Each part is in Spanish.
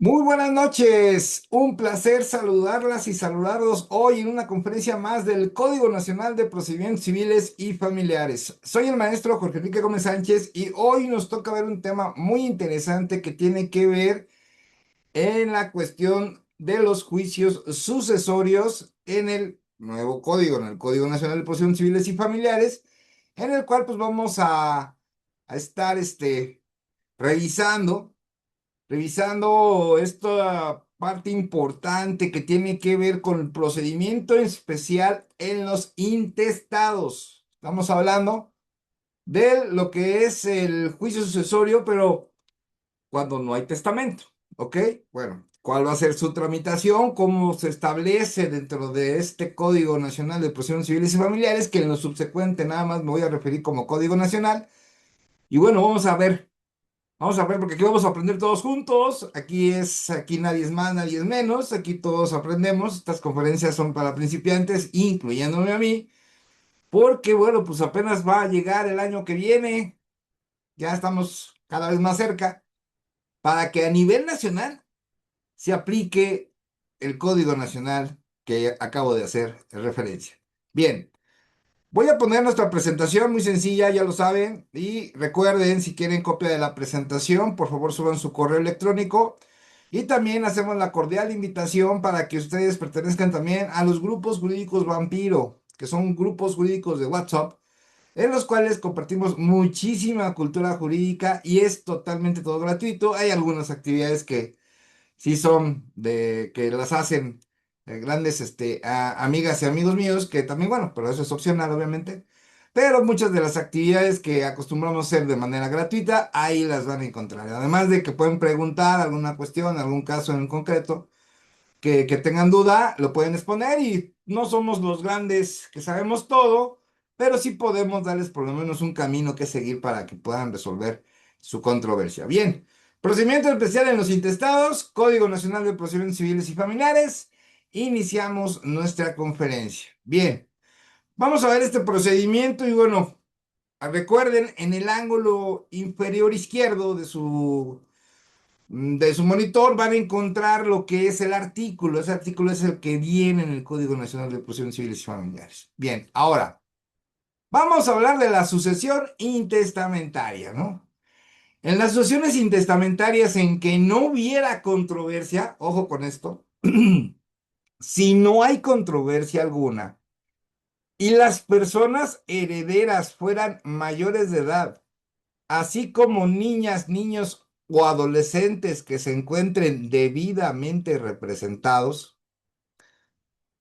Muy buenas noches, un placer saludarlas y saludarlos hoy en una conferencia más del Código Nacional de Procedimientos Civiles y Familiares. Soy el maestro Jorge Enrique Gómez Sánchez y hoy nos toca ver un tema muy interesante que tiene que ver en la cuestión de los juicios sucesorios en el nuevo código, en el Código Nacional de Procedimientos Civiles y Familiares, en el cual pues vamos a estar revisando esta parte importante que tiene que ver con el procedimiento especial en los intestados. Estamos hablando de lo que es el juicio sucesorio, pero cuando no hay testamento, ¿ok? Bueno, ¿cuál va a ser su tramitación? ¿Cómo se establece dentro de este Código Nacional de Procedimientos Civiles y Familiares? Que en lo subsecuente nada más me voy a referir como Código Nacional. Y bueno, vamos a ver, porque aquí vamos a aprender todos juntos. Aquí nadie es más, nadie es menos. Aquí todos aprendemos. Estas conferencias son para principiantes, incluyéndome a mí, porque bueno, pues apenas va a llegar el año que viene. Ya estamos cada vez más cerca para que a nivel nacional se aplique el Código Nacional que acabo de hacer referencia. Bien. Voy a poner nuestra presentación muy sencilla, ya lo saben, y recuerden, si quieren copia de la presentación, por favor suban su correo electrónico y también hacemos la cordial invitación para que ustedes pertenezcan también a los grupos jurídicos Vampiro, que son grupos jurídicos de WhatsApp, en los cuales compartimos muchísima cultura jurídica y es totalmente todo gratuito. Hay algunas actividades que sí son que las hacen grandes amigas y amigos míos, que también, bueno, pero eso es opcional, obviamente. Pero muchas de las actividades que acostumbramos a hacer de manera gratuita, ahí las van a encontrar. Además de que pueden preguntar alguna cuestión, algún caso en concreto, que tengan duda, lo pueden exponer y no somos los grandes que sabemos todo, pero sí podemos darles por lo menos un camino que seguir para que puedan resolver su controversia. Bien, procedimiento especial en los intestados, Código Nacional de Procedimientos Civiles y Familiares. Iniciamos nuestra conferencia. Bien, vamos a ver este procedimiento y bueno, recuerden en el ángulo inferior izquierdo de su monitor van a encontrar lo que es el artículo. Ese artículo es el que viene en el Código Nacional de Procedimientos Civiles y Familiares. Bien, ahora vamos a hablar de la sucesión intestamentaria, ¿no? En las sucesiones intestamentarias en que no hubiera controversia, ojo con esto, si no hay controversia alguna y las personas herederas fueran mayores de edad, así como niñas, niños o adolescentes que se encuentren debidamente representados,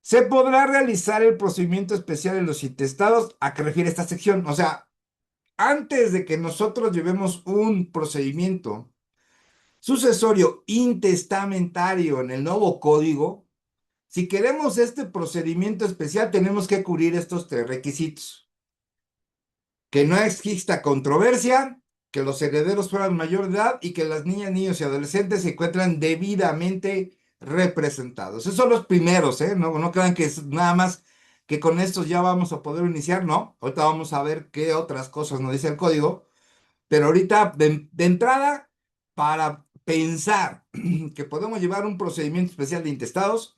se podrá realizar el procedimiento especial en los intestados a que refiere esta sección. O sea, antes de que nosotros llevemos un procedimiento sucesorio intestamentario en el nuevo código, si queremos este procedimiento especial, tenemos que cubrir estos tres requisitos: que no exista controversia, que los herederos fueran mayor de edad y que las niñas, niños y adolescentes se encuentran debidamente representados. Esos son los primeros, ¿eh? No, no crean que es nada más que con estos ya vamos a poder iniciar, no. Ahorita vamos a ver qué otras cosas nos dice el código, pero ahorita de entrada, para pensar que podemos llevar un procedimiento especial de intestados,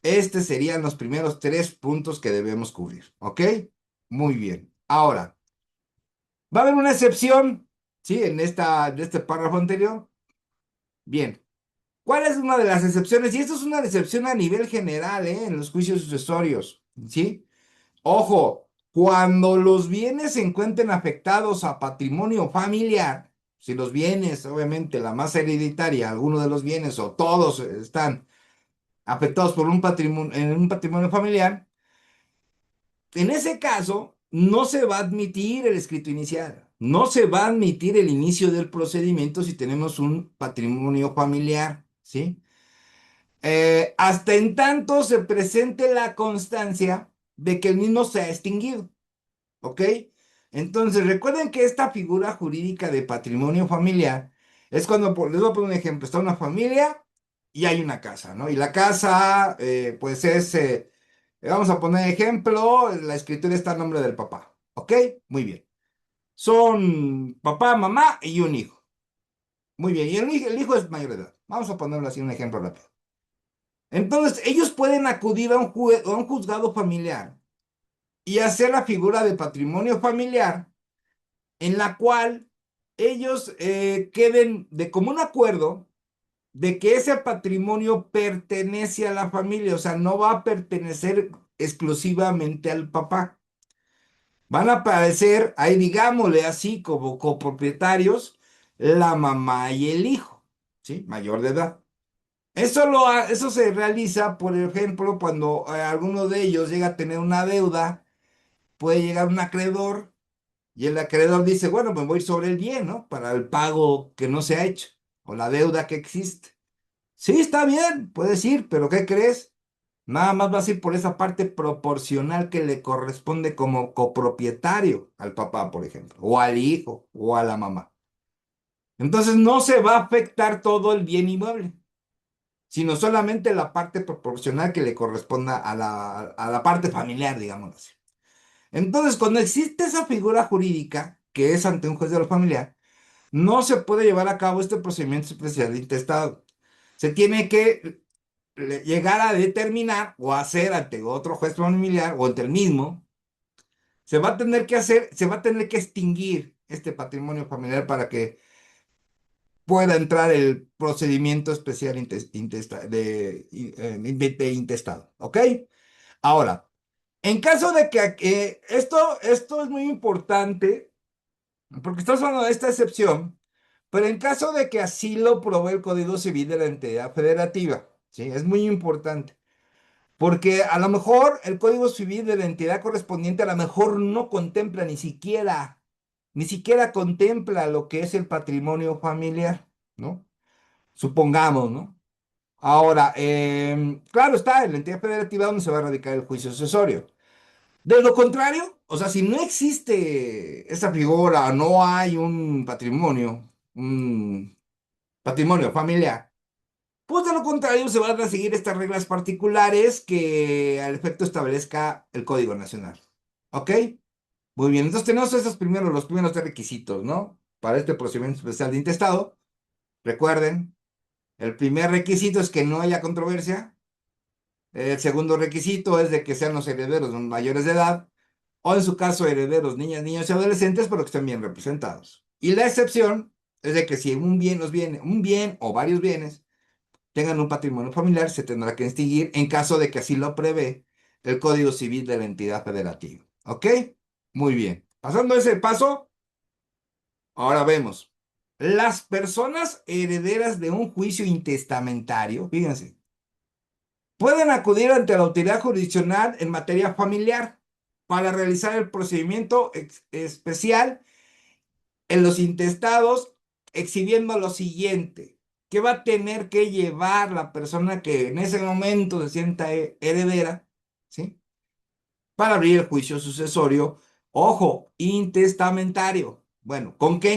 estos serían los primeros tres puntos que debemos cubrir, ¿ok? Muy bien. Ahora, va a haber una excepción, ¿sí? En este párrafo anterior. Bien. ¿Cuál es una de las excepciones? Y esto es una excepción a nivel general, ¿eh? En los juicios sucesorios, ¿sí? Ojo, cuando los bienes se encuentren afectados a patrimonio familiar, si los bienes, obviamente, la masa hereditaria, alguno de los bienes o todos están afectados por en un patrimonio familiar, en ese caso, no se va a admitir el escrito inicial, no se va a admitir el inicio del procedimiento si tenemos un patrimonio familiar, ¿sí? Hasta en tanto se presente la constancia de que el mismo se ha extinguido, ¿ok? Entonces, recuerden que esta figura jurídica de patrimonio familiar es cuando, les voy a poner un ejemplo, está una familia y hay una casa, ¿no? Y la casa, pues vamos a poner ejemplo, la escritura está a nombre del papá, ¿ok? Muy bien. Son papá, mamá y un hijo. Muy bien, y el hijo es mayor de edad. Vamos a ponerlo así, un ejemplo rápido. Entonces, ellos pueden acudir a un juzgado familiar y hacer la figura de patrimonio familiar en la cual ellos queden de común acuerdo de que ese patrimonio pertenece a la familia, o sea, no va a pertenecer exclusivamente al papá. Van a aparecer, ahí digámosle así, como copropietarios, la mamá y el hijo, ¿sí? Mayor de edad. Eso se realiza, por ejemplo, cuando alguno de ellos llega a tener una deuda, puede llegar un acreedor y el acreedor dice, bueno, me voy a ir sobre el bien, ¿no? Para el pago que no se ha hecho o la deuda que existe. Sí, está bien, puedes ir, pero ¿qué crees? Nada más vas a ir por esa parte proporcional que le corresponde como copropietario al papá, por ejemplo, o al hijo, o a la mamá. Entonces no se va a afectar todo el bien inmueble, sino solamente la parte proporcional que le corresponda a la parte familiar, digamos así. Entonces, cuando existe esa figura jurídica, que es ante un juez de lo familiar, no se puede llevar a cabo este procedimiento especial de intestado. Se tiene que llegar a determinar o hacer ante otro juez familiar o ante el mismo, se va a tener que hacer, se va a tener que extinguir este patrimonio familiar para que pueda entrar el procedimiento especial de intestado. ¿Ok? Ahora, en caso de que esto es muy importante, porque estamos hablando de esta excepción, pero en caso de que así lo provee el Código Civil de la entidad federativa, ¿sí? Es muy importante. Porque a lo mejor el Código Civil de la entidad correspondiente a lo mejor no contempla ni siquiera contempla lo que es el patrimonio familiar, ¿no? Supongamos, ¿no? Ahora, claro está, en la entidad federativa donde se va a radicar el juicio sucesorio. De lo contrario, o sea, si no existe esa figura, no hay un patrimonio familiar, pues de lo contrario, se van a seguir estas reglas particulares que al efecto establezca el Código Nacional. ¿Ok? Muy bien, entonces tenemos los primeros tres requisitos, ¿no? Para este procedimiento especial de intestado. Recuerden, el primer requisito es que no haya controversia. El segundo requisito es de que sean los herederos mayores de edad, o en su caso herederos niñas, niños y adolescentes, pero que estén bien representados. Y la excepción es de que si un bien o varios bienes tengan un patrimonio familiar, se tendrá que extinguir en caso de que así lo prevé el Código Civil de la entidad federativa. ¿Ok? Muy bien. Pasando ese paso, ahora vemos. Las personas herederas de un juicio intestamentario, fíjense, pueden acudir ante la autoridad jurisdiccional en materia familiar para realizar el procedimiento especial en los intestados, exhibiendo lo siguiente: que va a tener que llevar la persona que en ese momento se sienta heredera, ¿sí? Para abrir el juicio sucesorio, ojo, intestamentario. Bueno, ¿con qué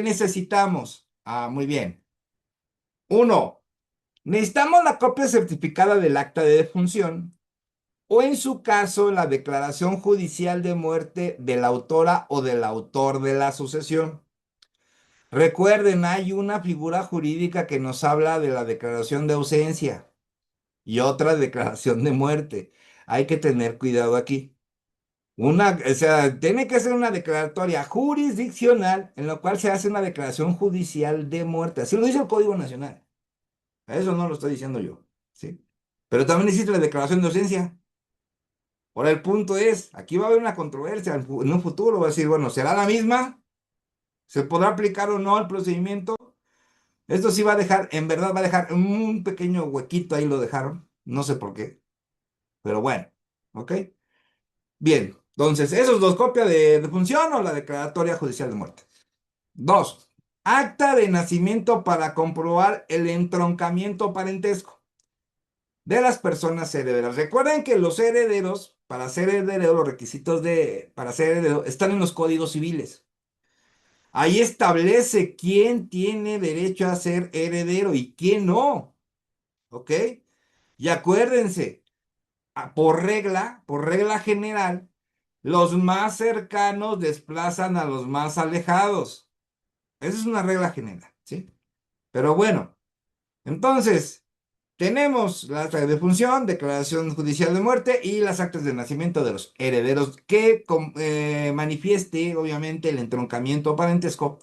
necesitamos? Ah, muy bien. Uno, necesitamos la copia certificada del acta de defunción o en su caso la declaración judicial de muerte de la autora o del autor de la sucesión. Recuerden, hay una figura jurídica que nos habla de la declaración de ausencia y otra declaración de muerte. Hay que tener cuidado aquí. O sea, tiene que ser una declaratoria jurisdiccional en la cual se hace una declaración judicial de muerte. Así lo dice el Código Nacional. Eso no lo estoy diciendo yo, ¿sí? Pero también existe la declaración de ausencia. Ahora el punto es, aquí va a haber una controversia en un futuro. Va a decir, bueno, ¿será la misma? ¿Se podrá aplicar o no el procedimiento? Esto sí va a dejar, en verdad va a dejar un pequeño huequito, ahí lo dejaron, no sé por qué, pero bueno, ¿ok? Bien, entonces, esos dos, copia de función o la declaratoria judicial de muerte. Dos, acta de nacimiento para comprobar el entroncamiento parentesco de las personas herederas. Recuerden que los herederos, para ser heredero, los requisitos para ser heredero están en los códigos civiles. Ahí establece quién tiene derecho a ser heredero y quién no. ¿Ok? Y acuérdense, por regla general, los más cercanos desplazan a los más alejados. Esa es una regla general, ¿sí? Pero bueno, entonces, tenemos la acta de defunción, declaración judicial de muerte y las actas de nacimiento de los herederos que manifieste, obviamente, el entroncamiento o parentesco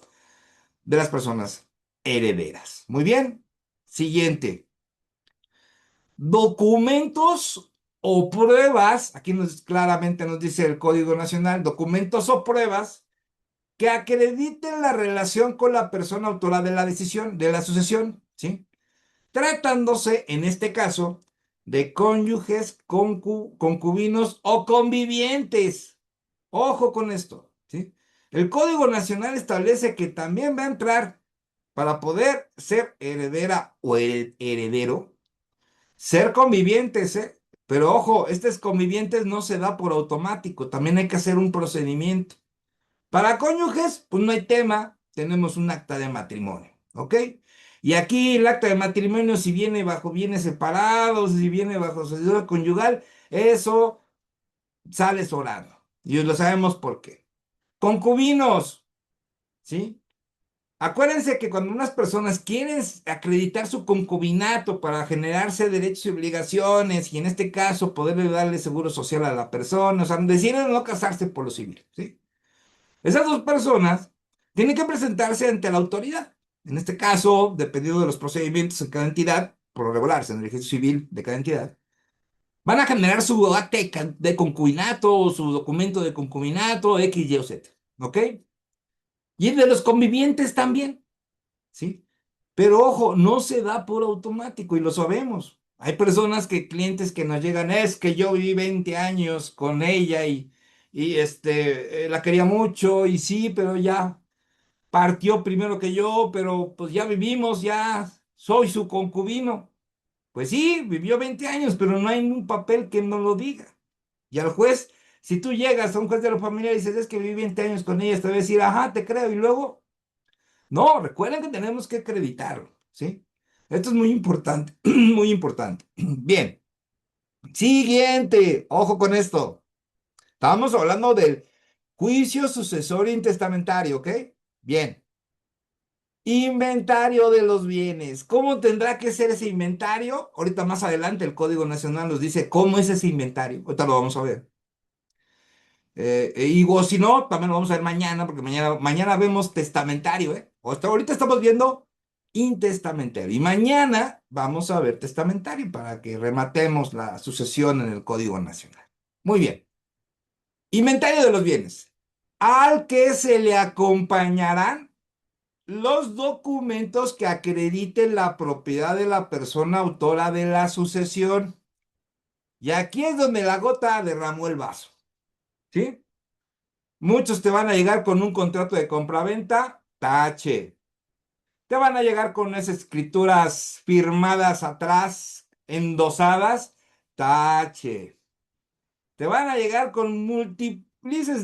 de las personas herederas. Muy bien. Siguiente. Documentos o pruebas, aquí claramente nos dice el Código Nacional, documentos o pruebas que acrediten la relación con la persona autora de la decisión, de la sucesión, ¿sí? Tratándose, en este caso, de cónyuges, concubinos o convivientes. Ojo con esto, ¿sí? El Código Nacional establece que también va a entrar para poder ser heredera o heredero, ser convivientes, ¿eh? Pero ojo, estos convivientes no se da por automático, también hay que hacer un procedimiento. Para cónyuges, pues no hay tema, tenemos un acta de matrimonio, ¿ok? Y aquí el acta de matrimonio, si viene bajo bienes separados, si viene bajo sociedad conyugal, eso sale sobrando. Y lo sabemos por qué. Concubinos, ¿sí? Acuérdense que cuando unas personas quieren acreditar su concubinato para generarse derechos y obligaciones, y en este caso poderle darle seguro social a la persona, o sea, deciden no casarse por lo civil, ¿sí? Esas dos personas tienen que presentarse ante la autoridad. En este caso, dependiendo de los procedimientos en cada entidad, por lo regular, en el registro civil de cada entidad, van a generar su acta de concubinato o su documento de concubinato X, Y o Z. ¿Ok? Y de los convivientes también. ¿Sí? Pero ojo, no se da por automático y lo sabemos. Hay personas clientes que nos llegan, es que yo viví 20 años con ella y la quería mucho y sí, pero ya partió primero que yo, pero pues ya vivimos, ya soy su concubino. Pues sí, vivió 20 años, pero no hay un papel que no lo diga. Y al juez, si tú llegas a un juez de la familia y dices, es que viví 20 años con ella, te va a decir, ajá, te creo, y luego, no, recuerden que tenemos que acreditarlo, ¿sí? Esto es muy importante, muy importante. Bien, siguiente, ojo con esto. Estábamos hablando del juicio sucesorio intestamentario, ¿ok? Bien. Inventario de los bienes. ¿Cómo tendrá que ser ese inventario? Ahorita más adelante el Código Nacional nos dice cómo es ese inventario. Ahorita lo vamos a ver. O si no, también lo vamos a ver mañana, porque mañana vemos testamentario, ¿eh? O hasta ahorita estamos viendo intestamentario. Y mañana vamos a ver testamentario para que rematemos la sucesión en el Código Nacional. Muy bien. Inventario de los bienes. Al que se le acompañarán los documentos que acrediten la propiedad de la persona autora de la sucesión. Y aquí es donde la gota derramó el vaso, ¿sí? Muchos te van a llegar con un contrato de compraventa, tache. Te van a llegar con esas escrituras firmadas atrás, endosadas, tache. Te van a llegar con múltiples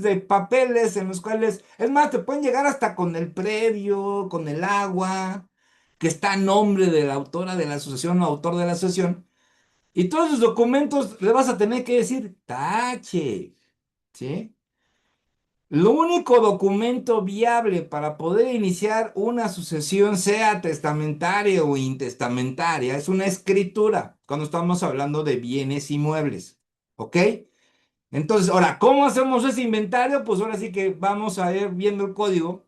de papeles en los cuales, es más, te pueden llegar hasta con el predio, con el agua, que está a nombre de la autora de la asociación o autor de la asociación. Y todos esos documentos le vas a tener que decir, tache, ¿sí? Lo único documento viable para poder iniciar una sucesión, sea testamentaria o intestamentaria, es una escritura, cuando estamos hablando de bienes inmuebles. ¿Ok? Entonces, ahora, ¿cómo hacemos ese inventario? Pues ahora sí que vamos a ir viendo el código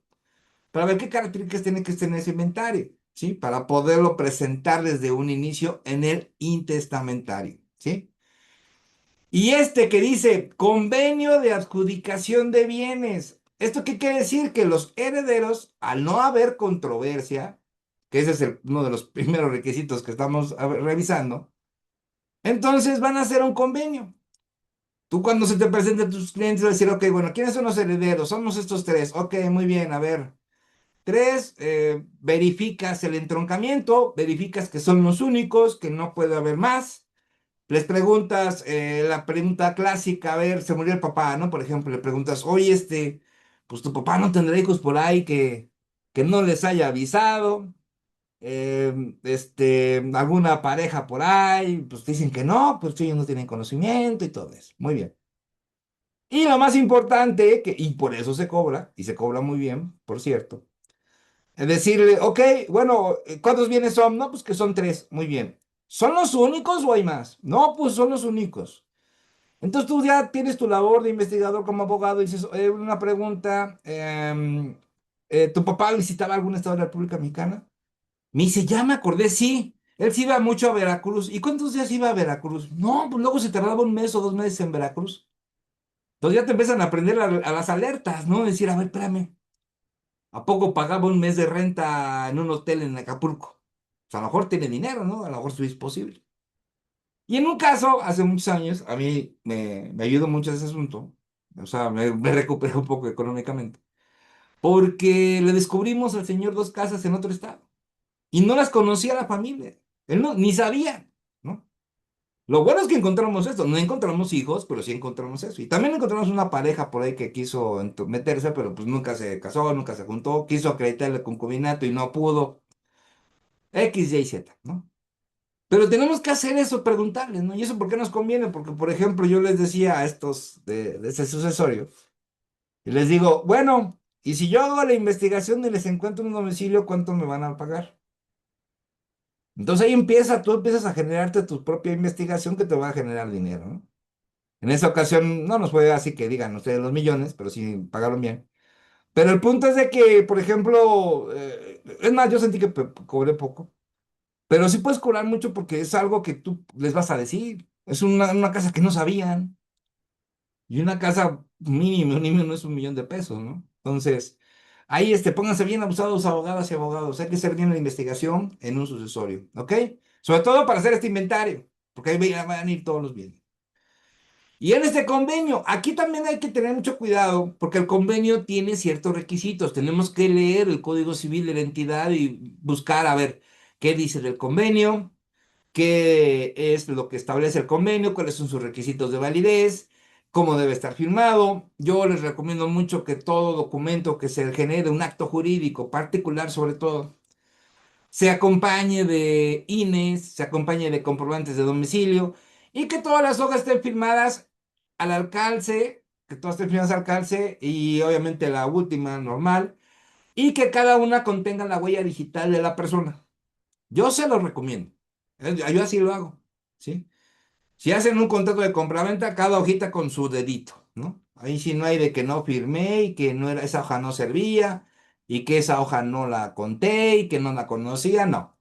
para ver qué características tiene que tener ese inventario, ¿sí? Para poderlo presentar desde un inicio en el intestamentario, ¿sí? Y este que dice convenio de adjudicación de bienes. ¿Esto qué quiere decir? Que los herederos, al no haber controversia, que ese es uno de los primeros requisitos que estamos revisando, entonces van a hacer un convenio. Tú cuando se te presenten tus clientes vas a decir, ok, bueno, ¿quiénes son los herederos? Somos estos tres. Ok, muy bien, a ver. Tres, verificas el entroncamiento, verificas que son los únicos, que no puede haber más. Les preguntas la pregunta clásica, a ver, se murió el papá, ¿no? Por ejemplo, le preguntas, oye, pues tu papá no tendrá hijos por ahí que no les haya avisado. Alguna pareja por ahí, pues dicen que no, pues ellos no tienen conocimiento y todo eso. Muy bien. Y lo más importante, y por eso se cobra, y se cobra muy bien, por cierto, Decirle, ok, bueno, ¿cuántos bienes son? No, pues que son tres. Muy bien. ¿Son los únicos o hay más? No, pues son los únicos. Entonces tú ya tienes tu labor de investigador como abogado y dices, una pregunta, ¿tu papá visitaba algún estado de la República Mexicana? Me dice, ya me acordé, sí. Él sí iba mucho a Veracruz. ¿Y cuántos días iba a Veracruz? No, pues luego se tardaba un mes o 2 meses en Veracruz. Entonces ya te empiezan a aprender a las alertas, ¿no? Decir, a ver, espérame, ¿a poco pagaba un mes de renta en un hotel en Acapulco? Pues a lo mejor tiene dinero, ¿no? A lo mejor sí es posible. Y en un caso, hace muchos años, a mí me ayudó mucho ese asunto. O sea, me recuperé un poco económicamente. Porque le descubrimos al señor dos casas en otro estado. Y no las conocía la familia. Él no, ni sabía, ¿no? Lo bueno es que encontramos esto. No encontramos hijos, pero sí encontramos eso. Y también encontramos una pareja por ahí que quiso meterse, pero pues nunca se casó, nunca se juntó. Quiso acreditar el concubinato y no pudo. X, Y, Z, ¿no? Pero tenemos que hacer eso, preguntarles, ¿no? ¿Y eso por qué nos conviene? Porque, por ejemplo, yo les decía a estos de ese sucesorio, y les digo, bueno, y si yo hago la investigación y les encuentro un domicilio, ¿cuánto me van a pagar? Entonces ahí empieza, tú empiezas a generarte tu propia investigación que te va a generar dinero, ¿no? En esa ocasión no nos fue así que digan ustedes los millones, pero sí pagaron bien. Pero el punto es de que, por ejemplo, es más, yo sentí que cobré poco, pero sí puedes cobrar mucho porque es algo que tú les vas a decir. Es una casa que no sabían. Y una casa mínimo no es 1 millón de pesos, ¿no? Entonces, ahí pónganse bien abusados, abogadas y abogados. Hay que hacer bien la investigación en un sucesorio, ¿ok? Sobre todo para hacer este inventario, porque ahí van a ir todos los bienes. Y en este convenio, aquí también hay que tener mucho cuidado, porque el convenio tiene ciertos requisitos. Tenemos que leer el Código Civil de la entidad y buscar a ver qué dice del convenio, qué es lo que establece el convenio, cuáles son sus requisitos de validez, cómo debe estar firmado. Yo les recomiendo mucho que todo documento que se genere, un acto jurídico particular sobre todo, se acompañe de INES, se acompañe de comprobantes de domicilio y que todas las hojas estén firmadas al alcance, que todas estén firmadas al alcance y obviamente la última normal y que cada una contenga la huella digital de la persona. Yo se lo recomiendo. Yo así lo hago, ¿sí? Si hacen un contrato de compraventa, cada hojita con su dedito, ¿no? Ahí sí no hay de que no firmé y que no era, esa hoja no servía y que esa hoja no la conté y que no la conocía, no.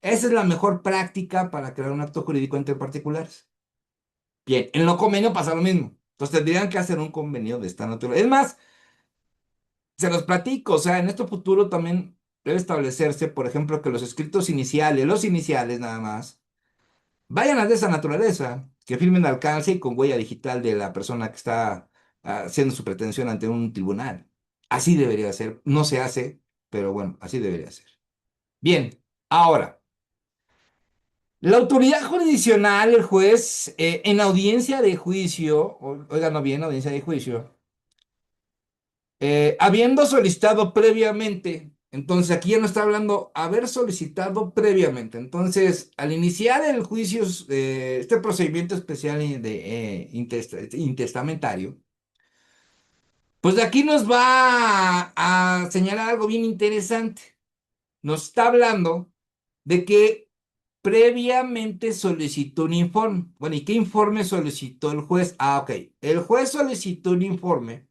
Esa es la mejor práctica para crear un acto jurídico entre particulares. Bien, en lo convenio pasa lo mismo. Entonces tendrían que hacer un convenio de esta naturaleza. Es más, se los platico, o sea, en este futuro también debe establecerse, por ejemplo, que los escritos iniciales, los iniciales nada más, vayan a de esa naturaleza, que firmen alcance y con huella digital de la persona que está haciendo su pretensión ante un tribunal. Así debería ser. No se hace, pero bueno, así debería ser. Bien, ahora, la autoridad jurisdiccional, el juez, en audiencia de juicio, oigan, no bien, audiencia de juicio, habiendo solicitado previamente, entonces aquí ya no está hablando haber solicitado previamente. Entonces, al iniciar el juicio, este procedimiento especial de intestamentario, pues de aquí nos va a señalar algo bien interesante. Nos está hablando de que previamente solicitó un informe. Bueno, ¿y qué informe solicitó el juez? Ah, ok. El juez solicitó un informe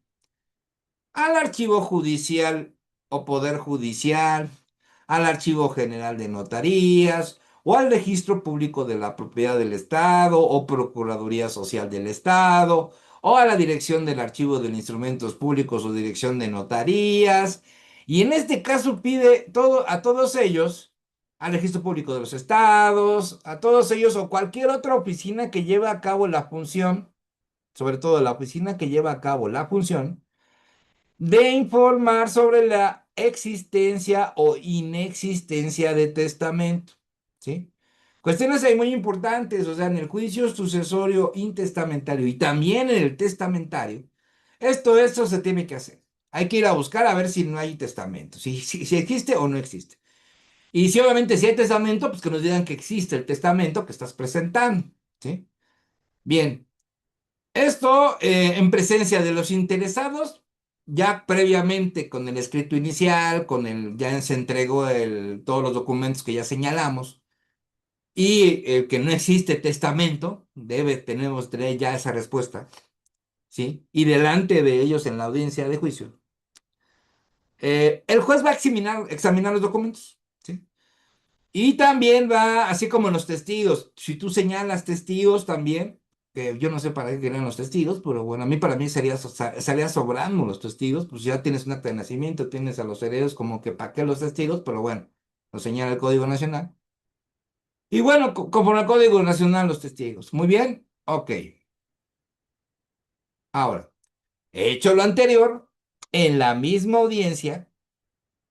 al archivo judicial o poder judicial, al archivo general de notarías o al registro público de la propiedad del Estado o Procuraduría Social del Estado o a la dirección del archivo de instrumentos públicos o dirección de notarías. Y en este caso pide todo, a todos ellos, al registro público de los estados, a todos ellos o cualquier otra oficina que lleve a cabo la función, sobre todo la oficina que lleva a cabo la función de informar sobre la existencia o inexistencia de testamento, ¿sí? Cuestiones ahí muy importantes, o sea, en el juicio sucesorio intestamentario y también en el testamentario, esto se tiene que hacer. Hay que ir a buscar a ver si no hay testamento, si existe o no existe. Y si obviamente si hay testamento, pues que nos digan que existe el testamento que estás presentando, ¿sí? Bien, esto en presencia de los interesados ya previamente con el escrito inicial, ya se entregó todos los documentos que ya señalamos, y que no existe testamento, tenemos que tener ya esa respuesta, ¿sí? Y delante de ellos en la audiencia de juicio, el juez va a examinar los documentos, ¿sí? Y también va, así como los testigos, si tú señalas testigos también, que yo no sé para qué quieren los testigos, pero bueno, para mí sería sobrando los testigos, pues ya tienes un acta de nacimiento, tienes a los herederos, como que para qué los testigos, pero bueno, lo señala el Código Nacional. Y bueno, conforme al Código Nacional, los testigos. Muy bien, ok. Ahora, hecho lo anterior, en la misma audiencia,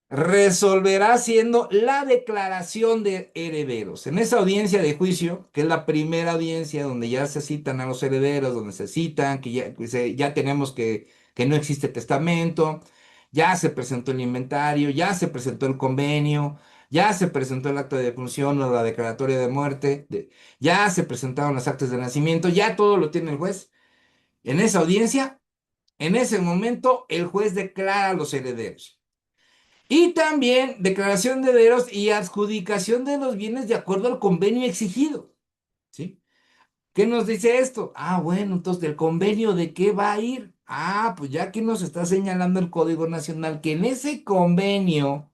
resolverá haciendo la declaración de herederos. En esa audiencia de juicio, que es la primera audiencia donde ya se citan a los herederos, donde se citan ya tenemos que no existe testamento, ya se presentó el inventario, ya se presentó el convenio, ya se presentó el acta de defunción o la declaratoria de muerte, ya se presentaron las actas de nacimiento, ya todo lo tiene el juez. En esa audiencia, en ese momento, el juez declara a los herederos. Y también declaración de herederos y adjudicación de los bienes de acuerdo al convenio exigido. ¿Sí? ¿Qué nos dice esto? Ah, bueno, entonces, ¿del convenio de qué va a ir? Ah, pues ya que nos está señalando el Código Nacional que en ese convenio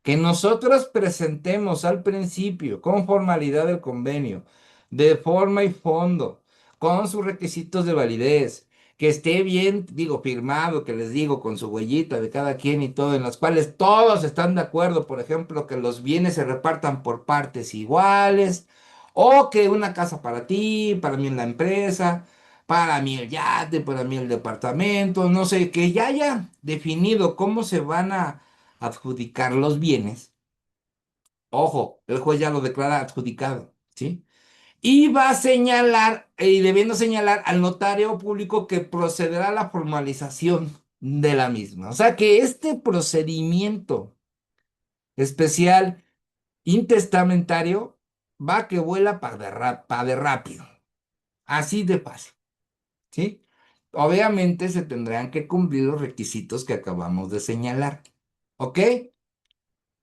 que nosotros presentemos al principio con formalidad del convenio, de forma y fondo, con sus requisitos de validez, que esté bien, digo, firmado, que les digo, con su huellita de cada quien y todo, en las cuales todos están de acuerdo, por ejemplo, que los bienes se repartan por partes iguales, o que una casa para ti, para mí en la empresa, para mí el yate, para mí el departamento, no sé, que ya haya definido cómo se van a adjudicar los bienes. Ojo, el juez ya lo declara adjudicado, ¿sí? Y va a señalar, y debiendo señalar al notario público que procederá a la formalización de la misma. O sea que este procedimiento especial intestamentario va que vuela para de rápido, así de fácil, ¿sí? Obviamente se tendrán que cumplir los requisitos que acabamos de señalar, ¿ok?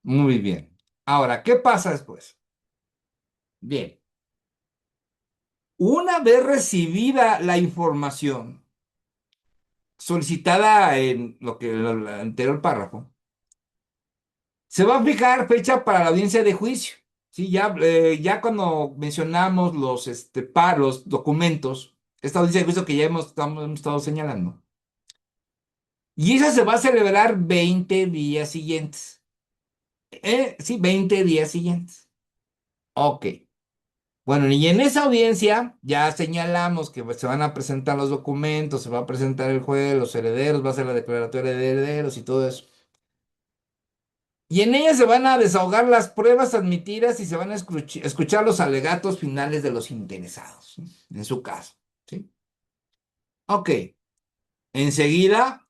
Muy bien. Ahora, ¿qué pasa después? Bien, una vez recibida la información solicitada en el anterior párrafo, se va a fijar fecha para la audiencia de juicio. Sí, ya cuando mencionamos los documentos, esta audiencia de juicio que ya hemos estado señalando, y esa se va a celebrar 20 días siguientes. Sí, 20 días siguientes. Ok. Bueno, y en esa audiencia ya señalamos que pues, se van a presentar los documentos, se va a presentar el juez, los herederos, va a ser la declaratoria de herederos y todo eso. Y en ella se van a desahogar las pruebas admitidas y se van a escuchar los alegatos finales de los interesados, ¿sí? En su caso, ¿sí? Ok. Enseguida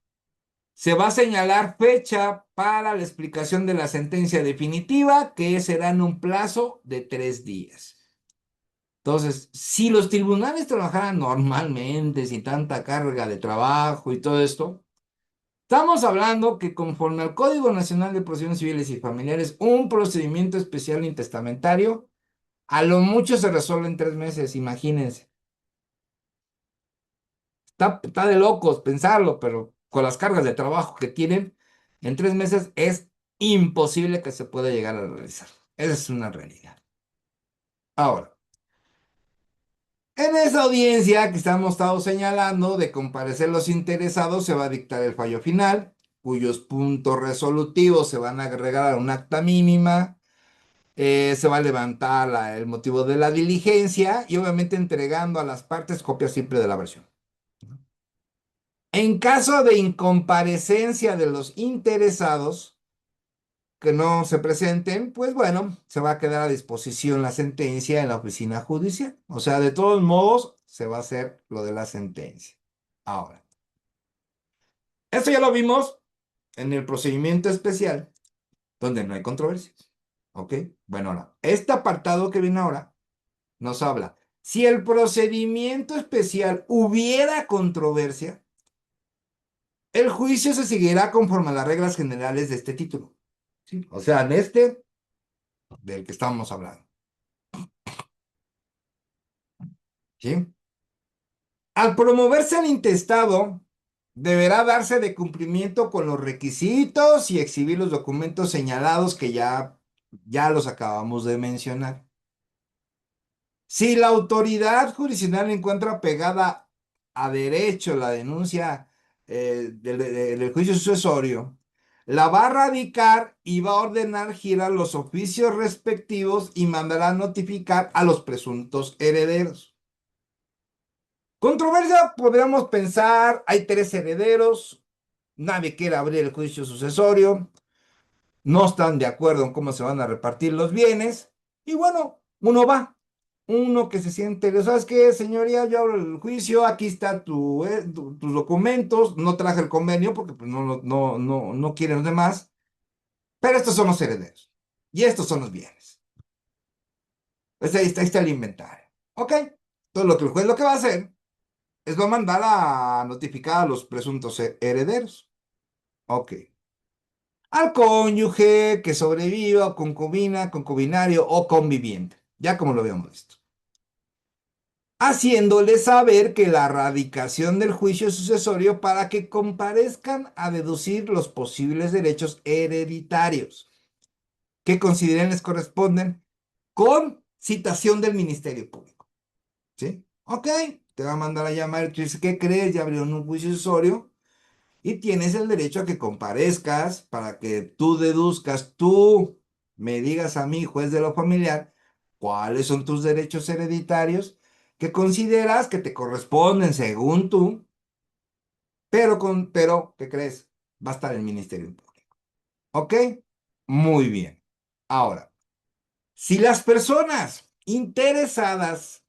se va a señalar fecha para la explicación de la sentencia definitiva, que será en un plazo de 3 días. Entonces, si los tribunales trabajaran normalmente, sin tanta carga de trabajo y todo esto, estamos hablando que conforme al Código Nacional de Procedimientos Civiles y Familiares, un procedimiento especial intestamentario, a lo mucho se resuelve en 3 meses, imagínense. Está de locos pensarlo, pero con las cargas de trabajo que tienen, en 3 meses es imposible que se pueda llegar a realizar. Esa es una realidad. Ahora, en esa audiencia que estado señalando de comparecer los interesados, se va a dictar el fallo final, cuyos puntos resolutivos se van a agregar a un acta mínima, se va a levantar el motivo de la diligencia y obviamente entregando a las partes copia simple de la versión. En caso de incomparecencia de los interesados que no se presenten, pues bueno, se va a quedar a disposición la sentencia en la oficina judicial. O sea, de todos modos, se va a hacer lo de la sentencia. Ahora, esto ya lo vimos en el procedimiento especial, donde no hay controversias. ¿Ok? Bueno, ahora, este apartado que viene ahora nos habla. Si el procedimiento especial hubiera controversia, El juicio se seguirá conforme a las reglas generales de este título, ¿sí? O sea, en este del que estamos hablando, ¿sí? Al promoverse el intestado, deberá darse de cumplimiento con los requisitos y exhibir los documentos señalados que ya los acabamos de mencionar. Si la autoridad jurisdiccional encuentra pegada a derecho la denuncia del juicio sucesorio, la va a radicar y va a ordenar girar los oficios respectivos y mandará notificar a los presuntos herederos. Controversia, podríamos pensar, hay tres herederos, nadie quiere abrir el juicio sucesorio, no están de acuerdo en cómo se van a repartir los bienes, y bueno, uno que se siente, ¿sabes qué, señoría? Yo abro el juicio, aquí está tus documentos, no traje el convenio porque pues, no quieren los demás, pero estos son los herederos, y estos son los bienes. Pues ahí está el inventario. ¿Ok? Entonces lo que el juez lo que va a hacer es va a mandar a notificar a los presuntos herederos. Ok. Al cónyuge que sobreviva, concubina, concubinario o conviviente, ya como lo habíamos visto. Haciéndole saber que la radicación del juicio sucesorio para que comparezcan a deducir los posibles derechos hereditarios que consideren les corresponden con citación del Ministerio Público. ¿Sí? Ok, te va a mandar a llamar y tú dices, ¿qué crees? Ya abrieron un juicio sucesorio. Y tienes el derecho a que comparezcas para que tú deduzcas, tú me digas a mí, juez de lo familiar, cuáles son tus derechos hereditarios que consideras que te corresponden según tú, pero, ¿qué crees? Va a estar el Ministerio Público. ¿Ok? Muy bien. Ahora, si las personas interesadas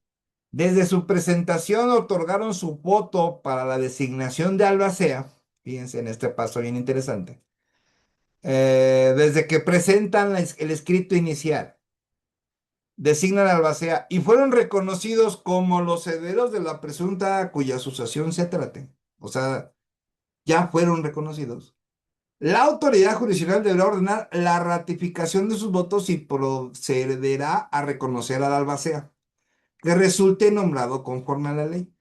desde su presentación otorgaron su voto para la designación de albacea, fíjense en este paso bien interesante, desde que presentan el escrito inicial, designan albacea y fueron reconocidos como los herederos de la presunta cuya sucesión se trate, o sea, ya fueron reconocidos. La autoridad jurisdiccional deberá ordenar la ratificación de sus votos y procederá a reconocer al albacea que resulte nombrado conforme a la ley.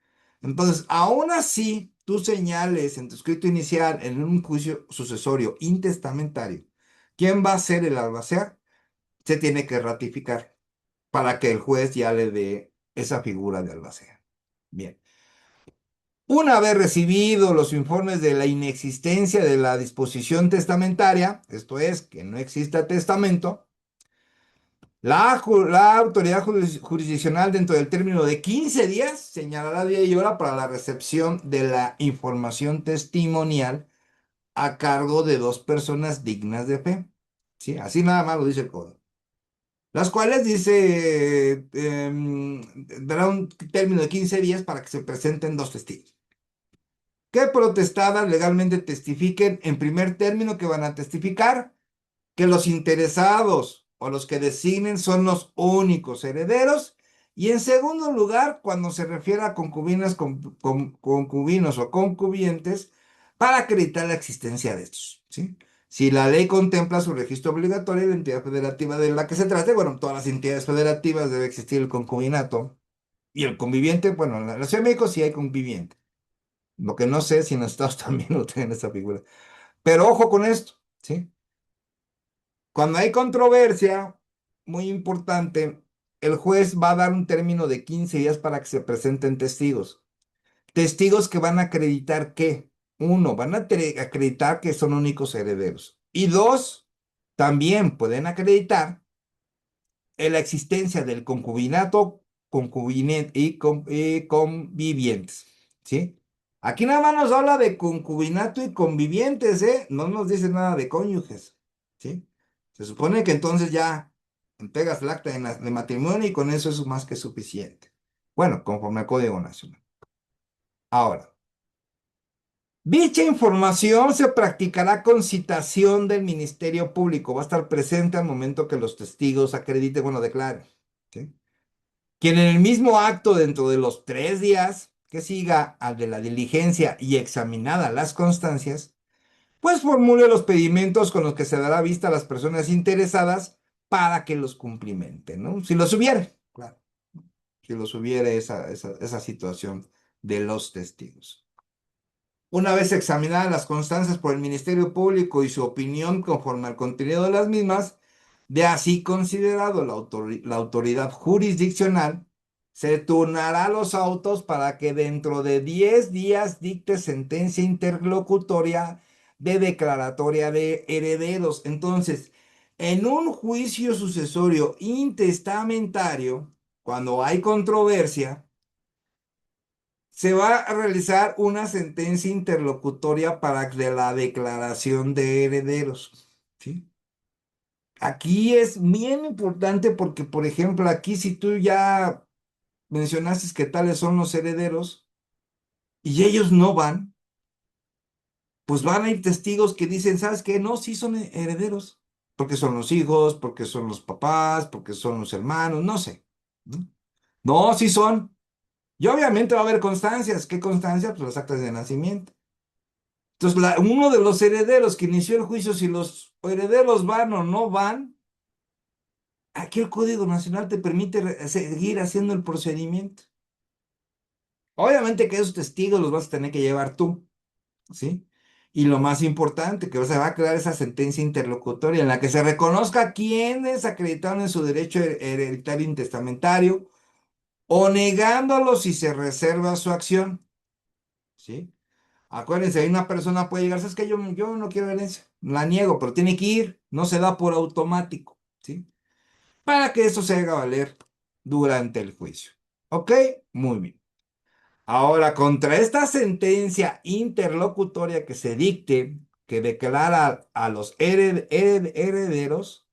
Entonces, aún así, tú señales en tu escrito inicial, en un juicio sucesorio intestamentario, quién va a ser el albacea, se tiene que ratificar para que el juez ya le dé esa figura de albacea. Bien. Una vez recibido los informes de la inexistencia de la disposición testamentaria, esto es, que no exista testamento, la autoridad jurisdiccional dentro del término de 15 días señalará día y hora para la recepción de la información testimonial a cargo de dos personas dignas de fe. ¿Sí? Así nada más lo dice el código. Las cuales dice, dará un término de 15 días para que se presenten dos testigos. Que protestadas legalmente testifiquen en primer término que van a testificar que los interesados o los que designen son los únicos herederos. Y en segundo lugar, cuando se refiere a concubinas, concubinos o concubientes, para acreditar la existencia de estos, ¿sí? Si la ley contempla su registro obligatorio, la entidad federativa de la que se trate, bueno, todas las entidades federativas debe existir el concubinato y el conviviente, bueno, en la Ciudad de México sí hay conviviente. Lo que no sé si en los estados también lo tienen esa figura. Pero ojo con esto, ¿sí? Cuando hay controversia, muy importante, el juez va a dar un término de 15 días para que se presenten testigos. Testigos que van a acreditar que, uno, van a acreditar que son únicos herederos. Y dos, también pueden acreditar en la existencia del concubinato, y convivientes. ¿Sí? Aquí nada más nos habla de concubinato y convivientes, ¿eh? No nos dice nada de cónyuges. ¿Sí? Se supone que entonces ya entregas el acta de matrimonio y con eso es más que suficiente. Bueno, conforme al Código Nacional. Ahora, dicha información se practicará con citación del Ministerio Público. Va a estar presente al momento que los testigos acrediten, bueno, declaren. ¿Sí? Quien en el mismo acto, dentro de los 3 días que siga al de la diligencia y examinada las constancias, pues formule los pedimentos con los que se dará vista a las personas interesadas para que los cumplimenten, ¿no? Si los hubiera, claro, si los hubiera esa situación de los testigos. Una vez examinadas las constancias por el Ministerio Público y su opinión conforme al contenido de las mismas, de así considerado la autoridad jurisdiccional, se turnará los autos para que dentro de 10 días dicte sentencia interlocutoria de declaratoria de herederos. Entonces, en un juicio sucesorio intestamentario, cuando hay controversia, se va a realizar una sentencia interlocutoria para de la declaración de herederos, ¿sí? Aquí es bien importante porque, por ejemplo, aquí si tú ya mencionaste que tales son los herederos y ellos no van, pues van a ir testigos que dicen, ¿sabes qué? No, sí son herederos, porque son los hijos, porque son los papás, porque son los hermanos, no sé, ¿no? No, sí son. Y obviamente va a haber constancias. ¿Qué constancias? Pues las actas de nacimiento. Entonces, uno de los herederos que inició el juicio, si los herederos van o no van, aquí el Código Nacional te permite seguir haciendo el procedimiento. Obviamente que esos testigos los vas a tener que llevar tú, ¿sí? Y lo más importante, que se va a crear esa sentencia interlocutoria en la que se reconozca quiénes acreditaron en su derecho hereditario intestamentario o negándolo si se reserva su acción, ¿sí? Acuérdense, hay una persona puede llegar, ¿sabes qué? Yo no quiero herencia, la niego, pero tiene que ir, no se da por automático, ¿sí? Para que eso se haga valer durante el juicio. ¿Ok? Muy bien. Ahora, contra esta sentencia interlocutoria que se dicte, que declara a los herederos,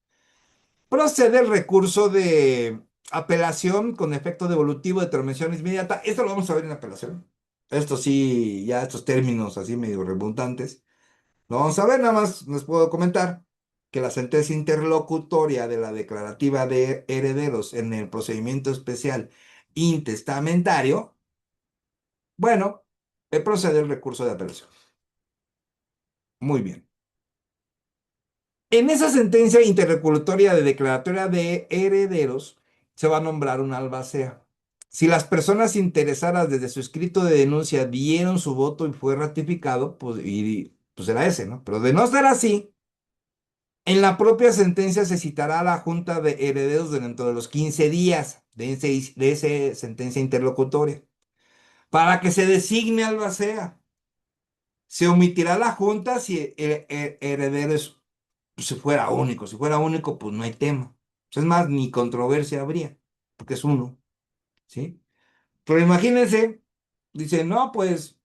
procede el recurso de apelación con efecto devolutivo de determinación inmediata. Esto lo vamos a ver en apelación. Esto sí, ya estos términos así medio redundantes. Lo vamos a ver, nada más les puedo comentar que la sentencia interlocutoria de la declarativa de herederos en el procedimiento especial intestamentario, bueno, procede el recurso de apelación. Muy bien. En esa sentencia interlocutoria de declaratoria de herederos se va a nombrar un albacea. Si las personas interesadas desde su escrito de denuncia dieron su voto y fue ratificado, pues será ese, ¿no? Pero de no ser así, en la propia sentencia se citará a la Junta de Herederos dentro de los 15 días de esa sentencia interlocutoria para que se designe albacea. Se omitirá la Junta si el heredero pues, si fuera único. Si fuera único, pues no hay tema. Pues, es más, ni controversia habría, porque es uno, ¿sí? Pero imagínense, dice, no, pues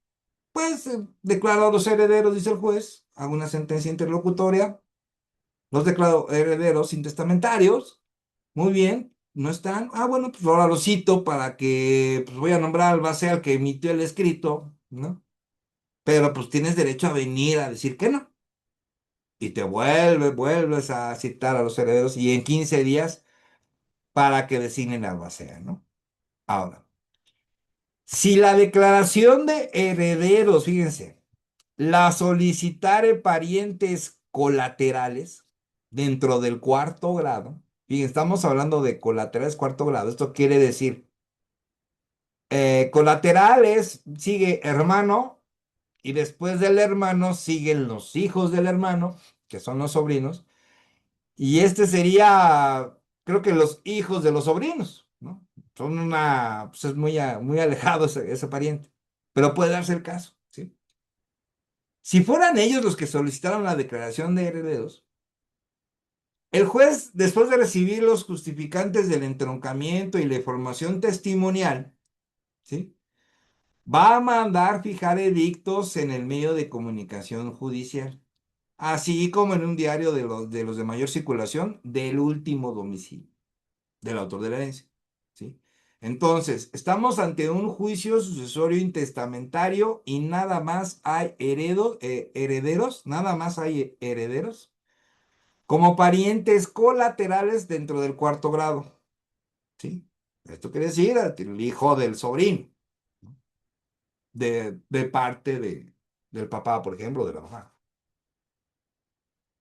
declaro a los herederos, dice el juez, hago una sentencia interlocutoria, los declaro herederos intestamentarios. Muy bien, no están. Ah, bueno, pues ahora lo cito para que pues, voy a nombrar al base al que emitió el escrito, ¿no? Pero pues tienes derecho a venir a decir que no. Y te vuelves a citar a los herederos y en 15 días para que designen al base, ¿no? Ahora, si la declaración de herederos, fíjense, la solicitare parientes colaterales dentro del cuarto grado, y estamos hablando de colaterales cuarto grado, esto quiere decir, colaterales sigue hermano y después del hermano siguen los hijos del hermano, que son los sobrinos, y este sería, creo que los hijos de los sobrinos, ¿no? Son pues es muy alejado ese pariente, pero puede darse el caso, ¿sí? Si fueran ellos los que solicitaron la declaración de herederos, el juez, después de recibir los justificantes del entroncamiento y la información testimonial, ¿sí? Va a mandar fijar edictos en el medio de comunicación judicial, así como en un diario de los de mayor circulación del último domicilio del autor de la herencia, ¿sí? Entonces, estamos ante un juicio sucesorio intestamentario y nada más hay herederos, nada más hay herederos como parientes colaterales dentro del cuarto grado, ¿sí? Esto quiere decir el hijo del sobrino, ¿no? de parte del papá, por ejemplo, de la mamá.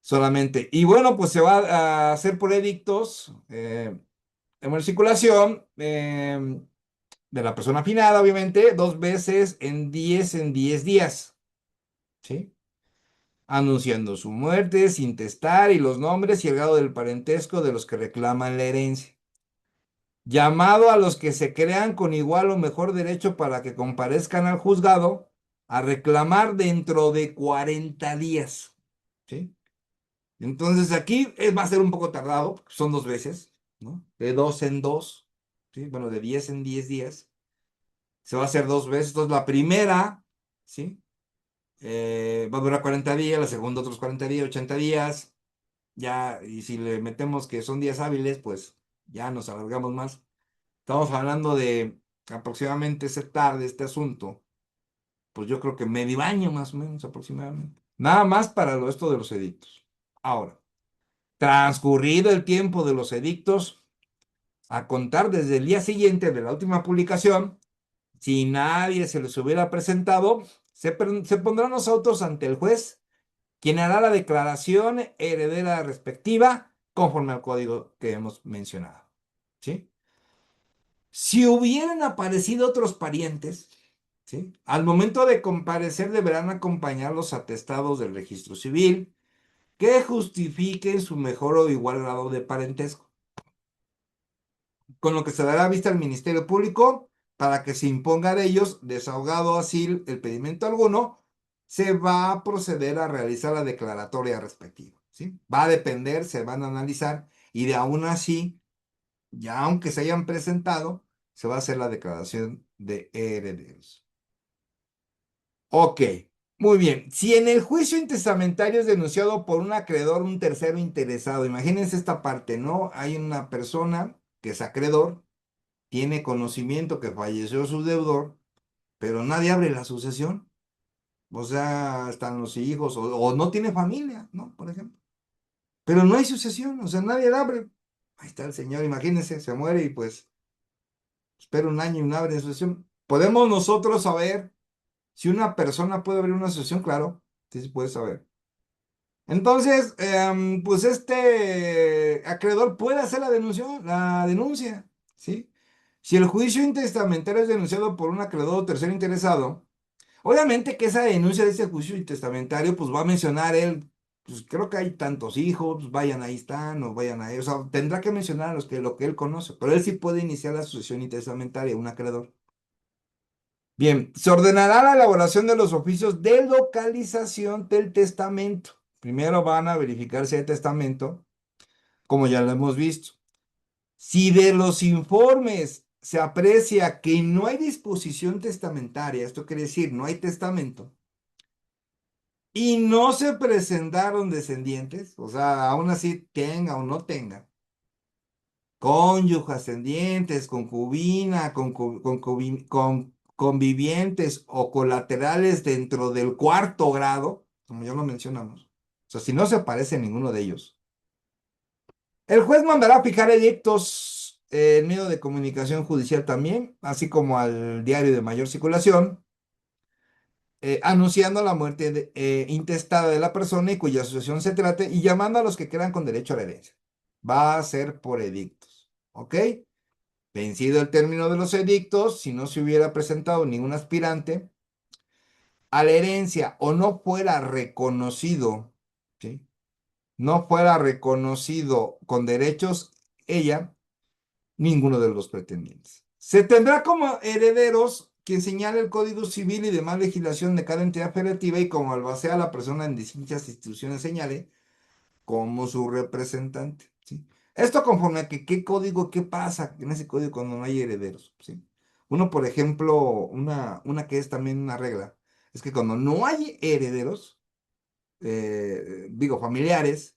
Solamente. Y bueno, pues se va a hacer por edictos en circulación de la persona afinada, obviamente, 2 veces en 10 días. ¿Sí? Anunciando su muerte sin testar y los nombres y el grado del parentesco de los que reclaman la herencia. Llamado a los que se crean con igual o mejor derecho para que comparezcan al juzgado a reclamar dentro de 40 días. ¿Sí? Entonces aquí va a ser un poco tardado, porque son 2 veces, ¿no? De 2 en 2, ¿sí? Bueno, de 10 en 10 días. Se va a hacer 2 veces. Entonces la primera, ¿sí? Va a durar 40 días, la segunda otros 40 días, 80 días. Ya, y si le metemos que son días hábiles, pues ya nos alargamos más. Estamos hablando de aproximadamente ese tarde este asunto, pues yo creo que medio año más o menos aproximadamente. Nada más para esto de los edictos. Ahora, transcurrido el tiempo de los edictos, a contar desde el día siguiente de la última publicación, si nadie se les hubiera presentado, se pondrán los autos ante el juez, quien hará la declaración heredera respectiva conforme al código que hemos mencionado. ¿Sí? Si hubieran aparecido otros parientes, ¿sí? Al momento de comparecer deberán acompañar los atestados del registro civil que justifiquen su mejor o igual grado de parentesco, con lo que se dará vista al Ministerio Público para que se imponga de ellos, desahogado así el pedimento alguno, se va a proceder a realizar la declaratoria respectiva, ¿sí? Va a depender, se van a analizar y de aún así, ya aunque se hayan presentado, se va a hacer la declaración de herederos. Ok, muy bien. Si en el juicio intestamentario es denunciado por un acreedor, un tercero interesado, imagínense esta parte, ¿no? Hay una persona que es acreedor, tiene conocimiento que falleció su deudor, pero nadie abre la sucesión. O sea, están los hijos, o no tiene familia, ¿no? Por ejemplo. Pero no hay sucesión, o sea, nadie la abre. Ahí está el señor, imagínense, se muere y pues espera un año y no abre sucesión. ¿Podemos nosotros saber si una persona puede abrir una sucesión? Claro, sí se puede saber. Entonces, pues este acreedor puede hacer la denuncia, ¿sí? Si el juicio intestamentario es denunciado por un acreedor o tercero interesado, obviamente que esa denuncia de ese juicio intestamentario, pues va a mencionar él, pues creo que hay tantos hijos, pues vayan ahí están, o vayan ahí, o sea, tendrá que mencionar lo que él conoce, pero él sí puede iniciar la sucesión intestamentaria, un acreedor. Bien, se ordenará la elaboración de los oficios de localización del testamento. Primero van a verificar si hay testamento, como ya lo hemos visto. Si de los informes se aprecia que no hay disposición testamentaria, esto quiere decir no hay testamento, y no se presentaron descendientes, o sea, aún así tenga o no tenga, cónyuge, ascendientes, concubina, convivientes o colaterales dentro del cuarto grado, como ya lo mencionamos. O sea, si no se aparece ninguno de ellos. El juez mandará fijar edictos en medio de comunicación judicial también, así como al diario de mayor circulación, anunciando la muerte intestada de la persona y cuya sucesión se trate y llamando a los que quedan con derecho a la herencia. Va a ser por edictos. ¿Ok? Vencido el término de los edictos, si no se hubiera presentado ningún aspirante a la herencia o no fuera reconocido, ¿sí? No fuera reconocido con derechos ella, ninguno de los pretendientes. Se tendrá como herederos quien señale el Código Civil y demás legislación de cada entidad federativa y como albacea la persona en distintas instituciones señale como su representante, ¿sí? Esto conforme a que qué código, qué pasa en ese código cuando no hay herederos, ¿sí? Uno, por ejemplo, una que es también una regla, es que cuando no hay herederos, digo, familiares,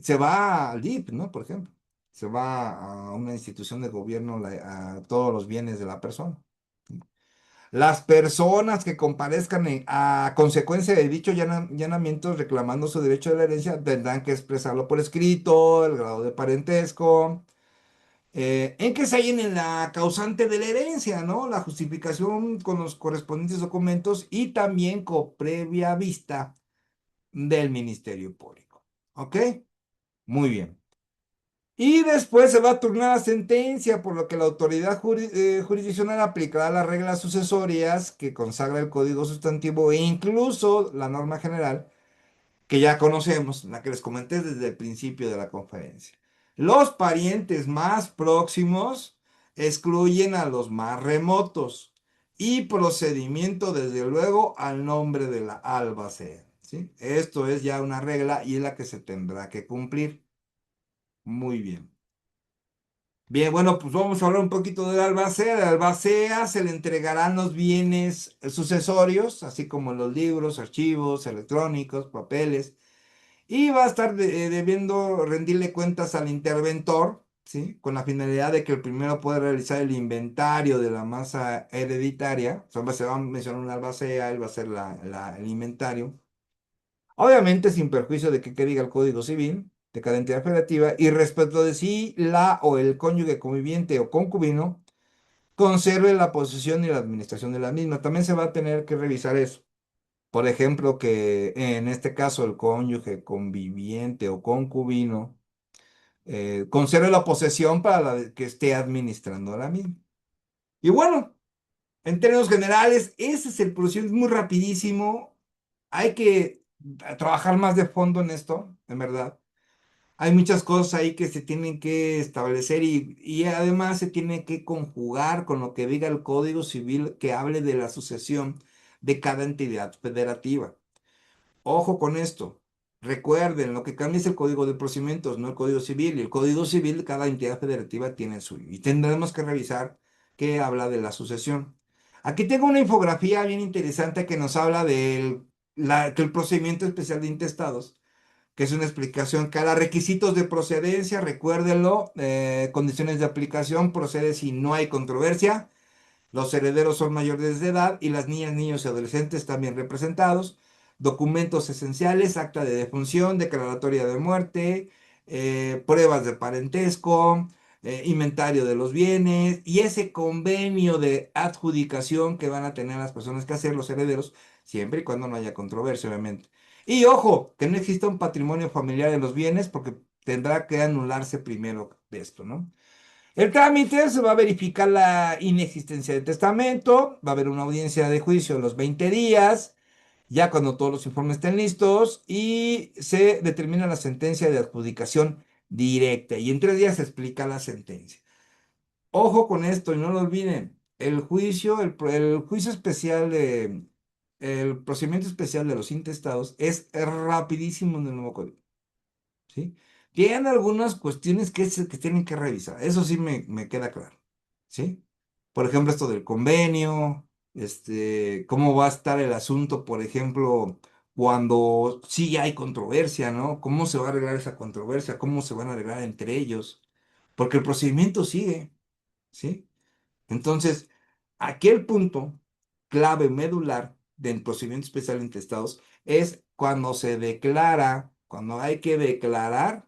se va al DIP, ¿no? Por ejemplo, se va a una institución de gobierno a todos los bienes de la persona. Las personas que comparezcan a consecuencia de dicho llanamiento reclamando su derecho de la herencia tendrán que expresarlo por escrito, el grado de parentesco, en que se hallen en la causante de la herencia, ¿no? La justificación con los correspondientes documentos y también con previa vista del Ministerio Público. ¿Ok? Muy bien. Y después se va a turnar la sentencia, por lo que la autoridad jurisdiccional aplicará las reglas sucesorias que consagra el Código Sustantivo e incluso la norma general que ya conocemos, la que les comenté desde el principio de la conferencia. Los parientes más próximos excluyen a los más remotos y procedimiento, desde luego, al nombre de la albacea, ¿sí? Esto es ya una regla y es la que se tendrá que cumplir. Muy bien. Bien, bueno, pues vamos a hablar un poquito de la albacea. La albacea se le entregarán los bienes sucesorios, así como los libros, archivos electrónicos, papeles, y va a estar debiendo rendirle cuentas al interventor, ¿sí? Con la finalidad de que el primero pueda realizar el inventario de la masa hereditaria. O sea, se va a mencionar una albacea, él va a hacer el inventario. Obviamente sin perjuicio de que diga el Código Civil de cada entidad federativa y respecto de si la o el cónyuge conviviente o concubino conserve la posesión y la administración de la misma. También se va a tener que revisar eso. Por ejemplo, que en este caso el cónyuge conviviente o concubino conserve la posesión para la que esté administrando la misma. Y bueno, en términos generales, ese es el procedimiento, es muy rapidísimo. Hay que trabajar más de fondo en esto, en verdad. Hay muchas cosas ahí que se tienen que establecer y además se tiene que conjugar con lo que diga el Código Civil que hable de la sucesión de cada entidad federativa. Ojo con esto. Recuerden, lo que cambia es el Código de Procedimientos, no el Código Civil. Y el Código Civil, cada entidad federativa tiene el suyo. Y tendremos que revisar qué habla de la sucesión. Aquí tengo una infografía bien interesante que nos habla que el procedimiento especial de intestados, que es una explicación cada requisitos de procedencia, recuérdenlo, condiciones de aplicación, procede si no hay controversia, los herederos son mayores de edad y las niñas, niños y adolescentes también representados. Documentos esenciales, acta de defunción, declaratoria de muerte, pruebas de parentesco, inventario de los bienes y ese convenio de adjudicación que van a tener las personas que hacer los herederos, siempre y cuando no haya controversia, obviamente. Y ojo, que no exista un patrimonio familiar de los bienes porque tendrá que anularse primero de esto, ¿no? El trámite se va a verificar la inexistencia de testamento, va a haber una audiencia de juicio en los 20 días, ya cuando todos los informes estén listos, y se determina la sentencia de adjudicación directa. Y en 3 días se explica la sentencia. Ojo con esto y no lo olviden. El juicio especial el procedimiento especial de los intestados es rapidísimo en el nuevo código. ¿Sí? Tienen algunas cuestiones que tienen que revisar, eso sí me queda claro, ¿sí? Por ejemplo, esto del convenio, cómo va a estar el asunto, por ejemplo, cuando sí hay controversia, ¿no? ¿Cómo se va a arreglar esa controversia? ¿Cómo se van a arreglar entre ellos? Porque el procedimiento sigue, ¿sí? Entonces, aquel punto clave medular del procedimiento especial de intestados es cuando se declara, cuando hay que declarar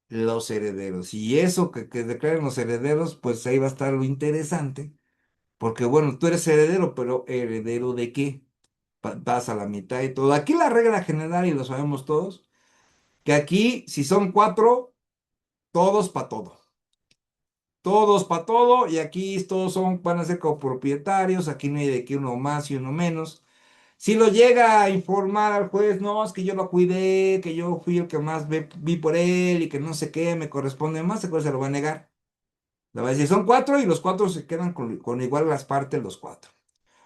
los herederos. Y eso que declaren los herederos, pues ahí va a estar lo interesante, porque bueno, tú eres heredero, pero ¿heredero de qué? Vas a la mitad y todo. Aquí la regla general, y lo sabemos todos, que aquí, si son cuatro, todos para todo. Todos para todo, y aquí todos van a ser copropietarios, aquí no hay de que uno más y uno menos. Si lo llega a informar al juez, no, es que yo lo cuidé, que yo fui el que más vi por él y que no sé qué, me corresponde más, el juez se lo va a negar. Le va a decir, son cuatro y los cuatro se quedan con igual las partes los cuatro.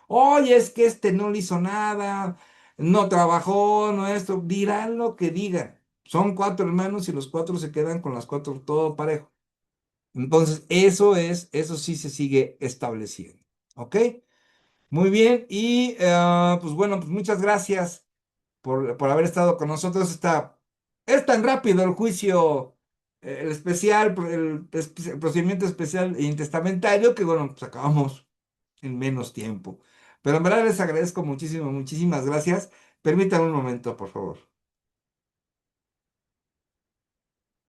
Oye, es que no le hizo nada, no trabajó, no esto, dirán lo que digan. Son cuatro hermanos y los cuatro se quedan con las cuatro todo parejo. Entonces, eso sí se sigue estableciendo. ¿Ok? Muy bien. Y pues bueno, pues muchas gracias por haber estado con nosotros. Es tan rápido el juicio, el especial, el procedimiento especial e intestamentario que bueno, pues acabamos en menos tiempo. Pero en verdad les agradezco muchísimo, muchísimas gracias. Permítanme un momento, por favor.